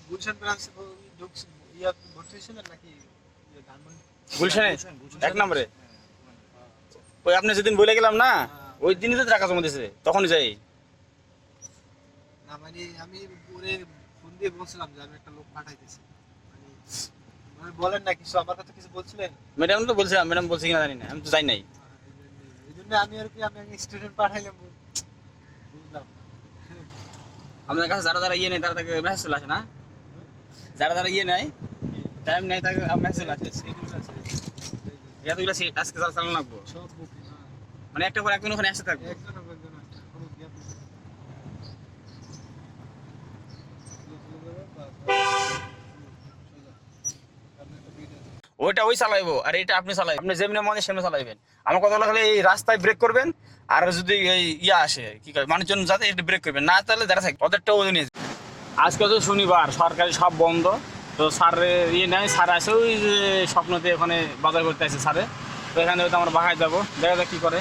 গুলশান ব্রাঞ্চে ঢুকছে ইয়া ভর্তি হয়েছিলেন নাকি ধানমন্ডি? গুলশানে 1 নম্বরে। ওই আপনি যেদিন বলে গেলাম না, ওই দিনই তো টাকা জমা দিয়েছে, তখন যাই। না মানে আমি ওরে ফোন দিয়ে বলছিলাম যে আমি একটা লোক পাঠাইতেছি, মানে মানে বলেন না কিছু, আমার কথা কিছু বলছিলেন? ম্যাডাম তো বলছিলাম, ম্যাডাম বলছি কিনা জানি না, আমি তো যাই নাই। এই জন্য আমি আর কি আমি স্টুডেন্ট পাঠাইলাম, বুঝলাম না। আপনার কাছে যারা যারা ইয়ে নেই তারা তাকে মেসেজ চলে আসে না, যারা যারা ইয়ে নেয় টাইম নেই তাকে মেসেজ চলে আসে। Schedule আছে, এতগুলো আজকে চালানো লাগবো, সব বুকিং। মানে একটা পর একজন ওখানে আসতে থাকবো। একজন কোনো গ্যাপ নেই। ওইটা ওই চালাইবো, আর এটা আপনি চালাইবেন, আপনি যেমনি মনে সেমনি চালাইবেন। আমার কথা হলো খালি এই রাস্তায় ব্রেক করবেন, আর যদি এই ইয়া আসে কি কয় মানুষজন যাতে একটু ব্রেক করবেন, না তাহলে যারা থাকে ওদেরটাও ওদের নিয়ে। আজকে তো শনিবার, সরকারি সব বন্ধ, তো স্যার ইয়ে নেয়, স্যার আসে ওই যে স্বপ্নতে ওখানে বাজার করতে আসে স্যারে, তো এখানে হয়তো আমরা বাহায় যাবো, দেখা যাক কি করে।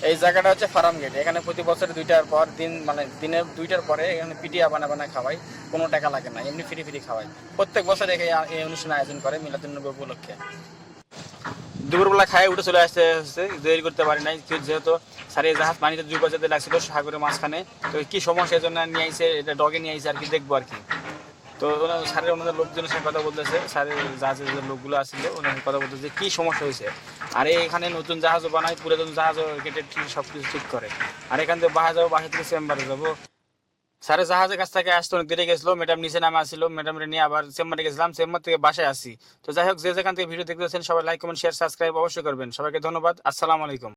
এই জায়গাটা হচ্ছে ফার্ম গেট, এখানে প্রতি বছর 2টার পর দিন মানে দিনে 2টার পরে এখানে পিটিয়া বানা খাওয়াই, কোনো টাকা লাগে না, এমনি ফ্রি খাওয়াই। প্রত্যেক বছর এই অনুষ্ঠান আয়োজন করে মিলাদুন্নবী উপলক্ষে। দুপুরবেলা খায় উঠে চলে আসতে দেরি করতে পারি নাই, যেহেতু স্যার এই জাহাজ পানিতে ডুবে যেতে লাগছিল সাগরের মাঝখানে, তো কি সমস্যা এই জন্য নিয়ে আইসে, এটা ডগে নিয়ে আইসে আর কি, দেখবো আর কি। তো স্যারের ওনাদের লোকজনের সাথে কথা বলতেছে, স্যারের জাহাজের যে লোকগুলো আসছিল ওনাদের কথা বলতেছে কি সমস্যা হয়েছে। আর এখানে নতুন জাহাজও বানায়, পুরাতন জাহাজও কেটে সব কিছু ঠিক করে। আর এখান থেকে বাসা যাবো, বাসা থেকে চেম্বারে যাবো। স্যারের জাহাজের কাছ থেকে আসতে অনেক দেরি গেছিলো, ম্যাডাম নিচে নামে আসছিল, ম্যাডামরে নিয়ে আবার চেম্বারে গেছিলাম, চেম্বার থেকে বাসায় আসি। তো যাই হোক, যে যেখান থেকে ভিডিও দেখতেছেন সবাই লাইক কমেন্ট শেয়ার সাবস্ক্রাইব অবশ্যই করবেন। সবাইকে ধন্যবাদ, আসসালামু আলাইকুম।